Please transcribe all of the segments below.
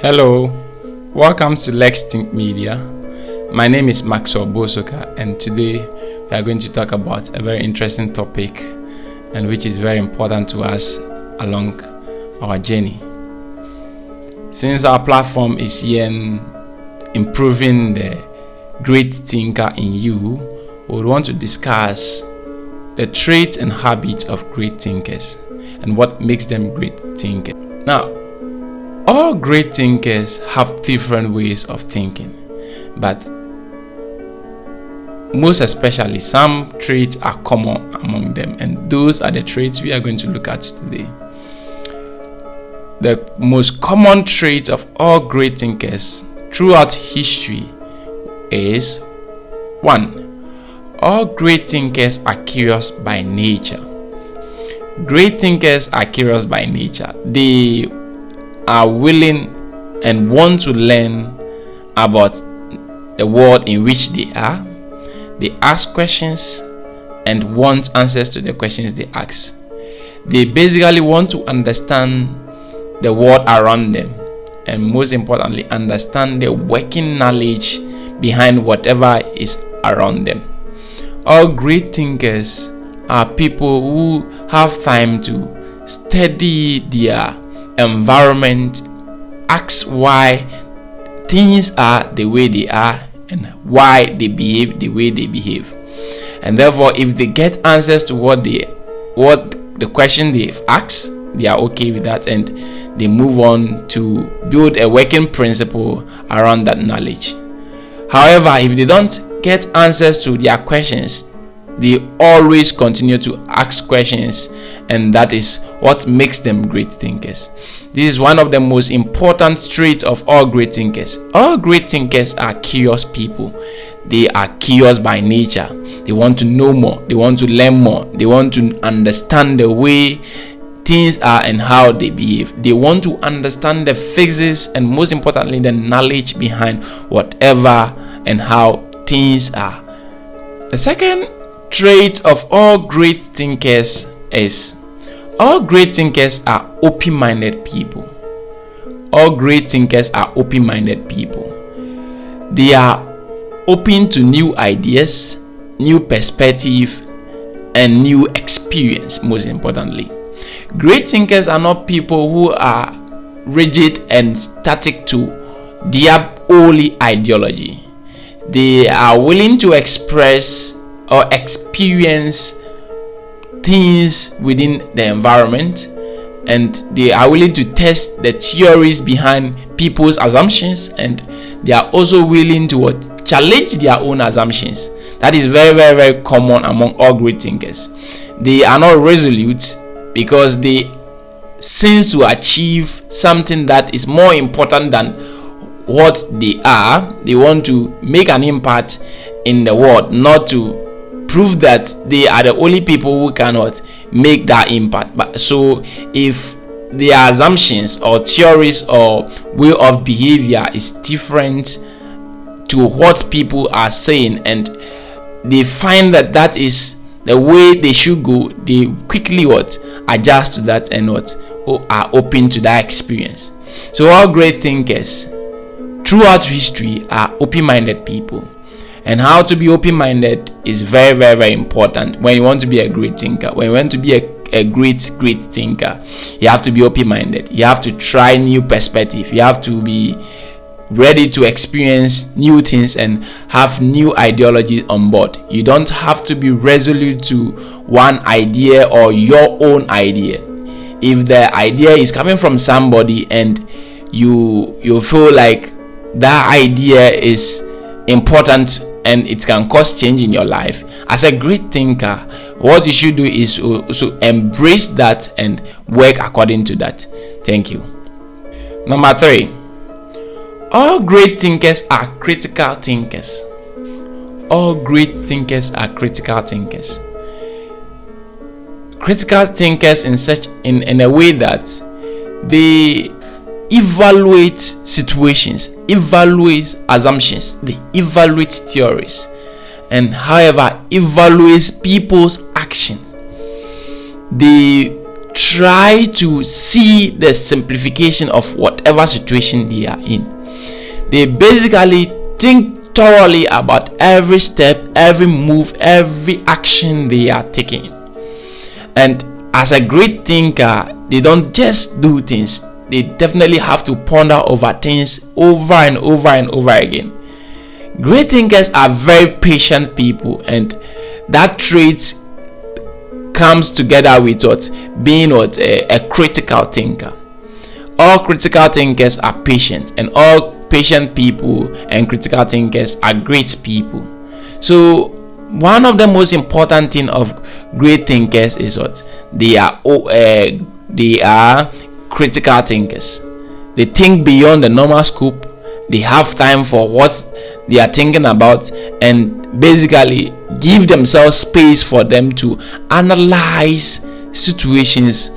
Hello, welcome to Lex Think Media. My name is Maxwell Bosoka, and today we are going to talk about a very interesting topic and which is very important to us along our journey. Since our platform is here in improving the great thinker in you, we would want to discuss the traits and habits of great thinkers and what makes them great thinkers. Now, all great thinkers have different ways of thinking, but most especially some traits are common among them, and those are the traits we are going to look at today. The most common trait of all great thinkers throughout history is 1. All great thinkers are curious by nature. Great thinkers are curious by nature. They are willing and want to learn about the world in which they are. They ask questions and want answers to the questions they ask. They basically want to understand the world around them, and most importantly, understand the working knowledge behind whatever is around them. All great thinkers are people who have time to study their environment, ask why things are the way they are and why they behave the way they behave, and therefore if they get answers to what the question they've asked, they are okay with that and they move on to build a working principle around that knowledge. However, if they don't get answers to their questions, they always continue to ask questions, and that is what makes them great thinkers. This is one of the most important traits of all great thinkers. All great thinkers are curious people. They are curious by nature. They want to know more. They want to learn more. They want to understand the way things are and how they behave. They want to understand the physics and most importantly the knowledge behind whatever and how things are. The second trait of all great thinkers is all great thinkers are open-minded people. All great thinkers are open-minded people. They are open to new ideas, new perspective, and new experience. Most importantly, great thinkers are not people who are rigid and static to their only ideology. They are willing to express or experience things within the environment, and they are willing to test the theories behind people's assumptions, and they are also willing to challenge their own assumptions. That is very, very, very common among all great thinkers. They are not resolute because they seem to achieve something that is more important than what they are. They want to make an impact in the world, not to prove that they are the only people who cannot make that impact. But so if their assumptions or theories or way of behavior is different to what people are saying, and they find that that is the way they should go, they quickly adjust to that and are open to that experience. So all great thinkers throughout history are open-minded people. And how to be open-minded is very, very, very important when you want to be a great thinker. When you want to be a great thinker, you have to be open-minded. You have to try new perspective. You have to be ready to experience new things and have new ideology on board. You don't have to be resolute to one idea or your own idea. If the idea is coming from somebody and you feel like that idea is important and it can cause change in your life, as a great thinker, what you should do is to embrace that and work according to that. Thank you. Number 3, all great thinkers are critical thinkers. All great thinkers are critical thinkers. Critical thinkers in a way that they evaluate situations, evaluate assumptions, they evaluate theories, and however evaluates people's actions. They try to see the simplification of whatever situation they are in. They basically think thoroughly about every step, every move, every action they are taking. And as a great thinker, they don't just do things, they definitely have to ponder over things over and over and over again. Great thinkers are very patient people, and that trait comes together with being a critical thinker. All critical thinkers are patient, and all patient people and critical thinkers are great people. So one of the most important thing of great thinkers is they are critical thinkers. They think beyond the normal scope. They have time for what they are thinking about, and basically give themselves space for them to analyze situations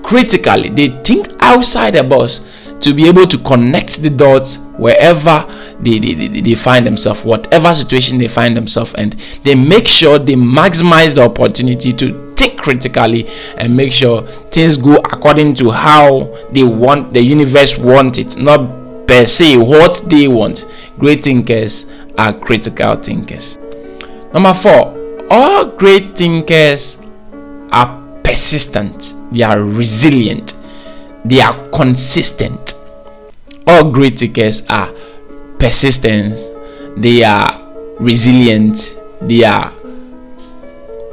critically. They think outside the box to be able to connect the dots wherever they find themselves, whatever situation they find themselves, and they make sure they maximize the opportunity to think critically and make sure things go according to how they want, the universe want it, not per se what they want. Great thinkers are critical thinkers. Number 4, all great thinkers are persistent, they are resilient, they are consistent. All great thinkers are persistent, they are resilient, they are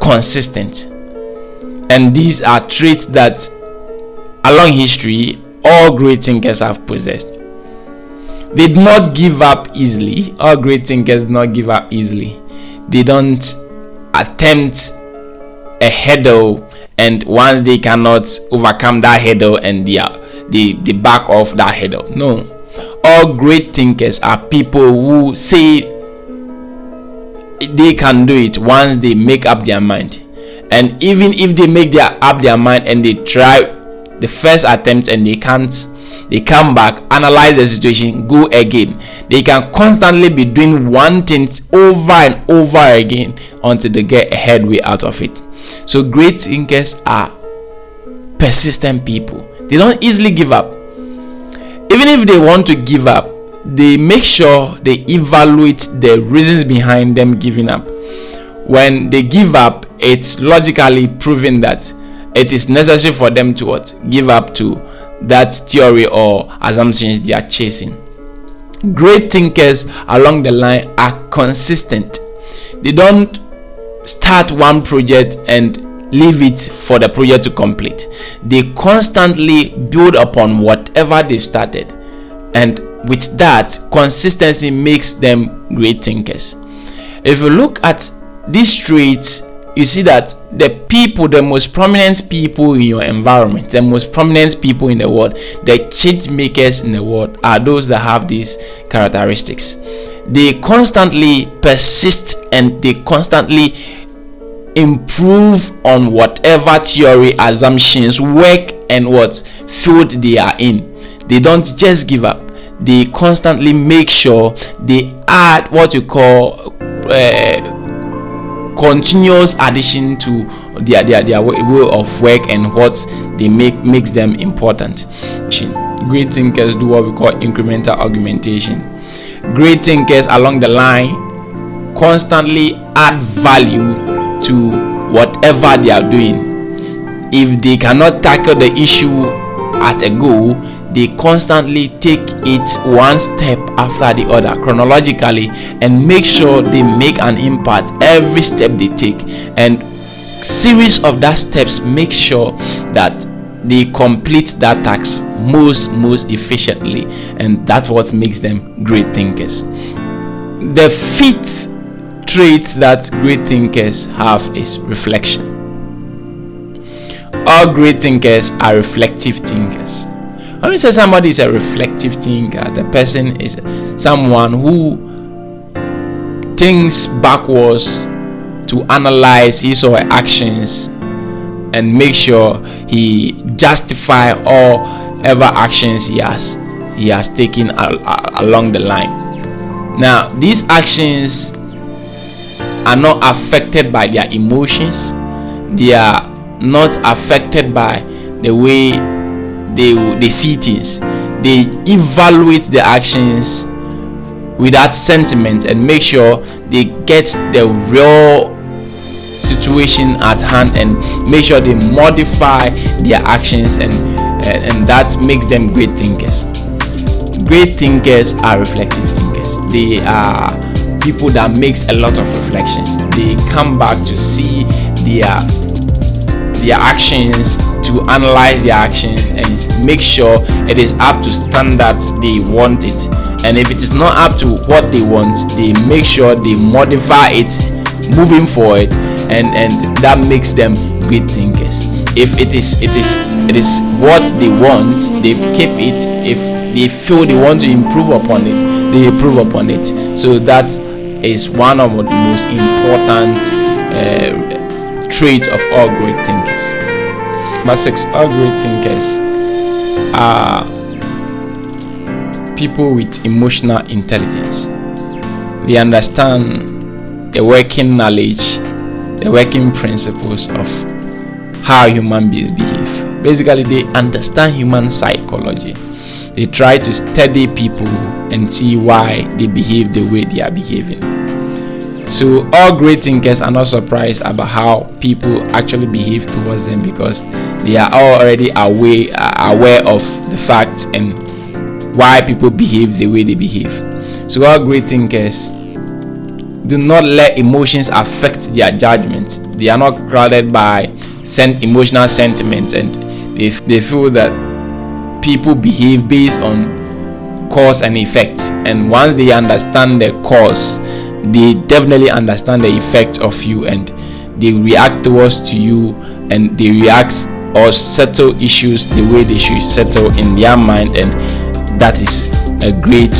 consistent. And these are traits that along history all great thinkers have possessed. They do not give up easily. All great thinkers do not give up easily. They don't attempt a hurdle, and once they cannot overcome that hurdle, and they back off that hurdle. No. All great thinkers are people who say they can do it once they make up their mind. And even if they make up their mind and they try the first attempt and they can't, they come back, analyze the situation, go again. They can constantly be doing one thing over and over again until they get a headway out of it. So great thinkers are persistent people. They don't easily give up. Even if they want to give up, they make sure they evaluate the reasons behind them giving up. When they give up, it's logically proven that it is necessary for them to give up to that theory or assumptions they are chasing. Great thinkers along the line are consistent. They don't start one project and leave it for the project to complete. They constantly build upon whatever they've started, and with that, consistency makes them great thinkers. If you look at these traits, you see that the most prominent people in your environment, the most prominent people in the world, the change makers in the world, are those that have these characteristics. They constantly persist and they constantly improve on whatever theory, assumptions, work, and what field they are in. They don't just give up. They constantly make sure they add what you call continuous addition to their way of work and what they makes them important. Great thinkers do what we call incremental augmentation. Great thinkers along the line constantly add value to whatever they are doing. If they cannot tackle the issue at a go, they constantly take it one step after the other chronologically and make sure they make an impact every step they take, and series of that steps make sure that they complete that task most efficiently, and that's what makes them great thinkers. The 5th trait that great thinkers have is reflection. All great thinkers are reflective thinkers. When we say somebody is a reflective thinker, the person is someone who thinks backwards to analyze his or her actions and make sure he justify all ever actions he has taken along the line. Now, these actions are not affected by their emotions. They are not affected by the way they see things. They evaluate the actions with that sentiment and make sure they get the real situation at hand and make sure they modify their actions, and that makes them great thinkers. Great thinkers are reflective thinkers. They are people that makes a lot of reflections. They come back to see their actions, to analyze their actions and make sure it is up to standards they want it. And if it is not up to what they want, they make sure they modify it moving forward, and that makes them great thinkers. If it is what they want, they keep it. If they feel they want to improve upon it, they improve upon it. So that is one of the most important traits of all great thinkers. Number 6, all great thinkers are people with emotional intelligence. They understand the working knowledge, the working principles of how human beings behave. Basically, they understand human psychology. They try to study people and see why they behave the way they are behaving. So all great thinkers are not surprised about how people actually behave towards them, because they are already aware of the facts and why people behave the way they behave. So all great thinkers do not let emotions affect their judgment. They are not crowded by emotional sentiments, and they feel that people behave based on cause and effect. And once they understand the cause, they definitely understand the effect of you, and they react towards to you, and they react or settle issues the way they should settle in their mind. And that is a great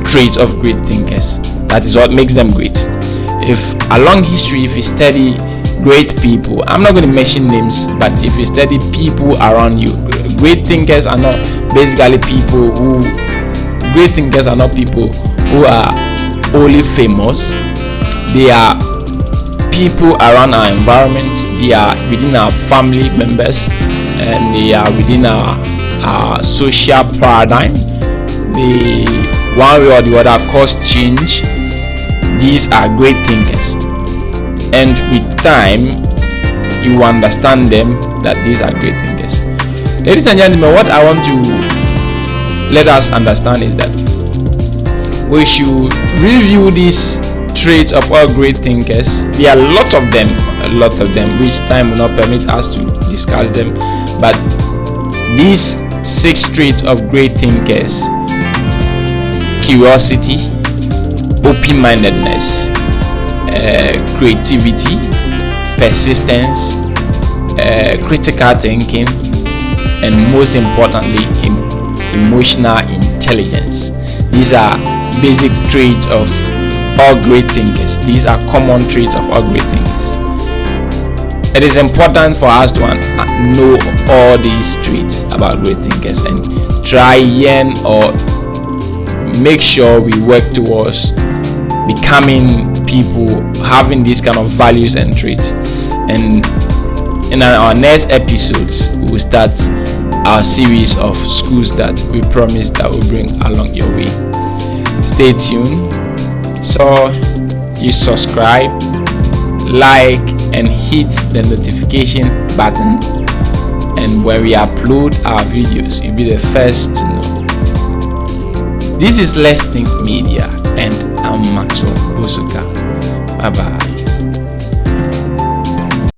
trait of great thinkers. That is what makes them great. If along history, if you study great people, I'm not going to mention names, but if you study people around you, great thinkers are not people who are only famous. They are people around our environment. They are within our family members, and they are within our social paradigm. They, one way or the other, cause change. These are great thinkers, and with time you understand them that these are great thinkers. Ladies and gentlemen, what I want to let us understand is that we should review these traits of all great thinkers. There are a lot of them, which time will not permit us to discuss them. But these 6 traits of great thinkers: curiosity, open-mindedness, creativity, persistence, critical thinking, and most importantly, emotional intelligence. These are basic traits of all great thinkers. These are common traits of all great thinkers. It is important for us to know all these traits about great thinkers and try or make sure we work towards becoming people having these kind of values and traits. And in our next episodes, we will start our series of schools that we promise that will bring along your way. Stay tuned. So you subscribe, like, and hit the notification button, and when we upload our videos, you'll be the first to know. This is Let's Think Media, and I'm Maxwell Bosuka. Bye bye.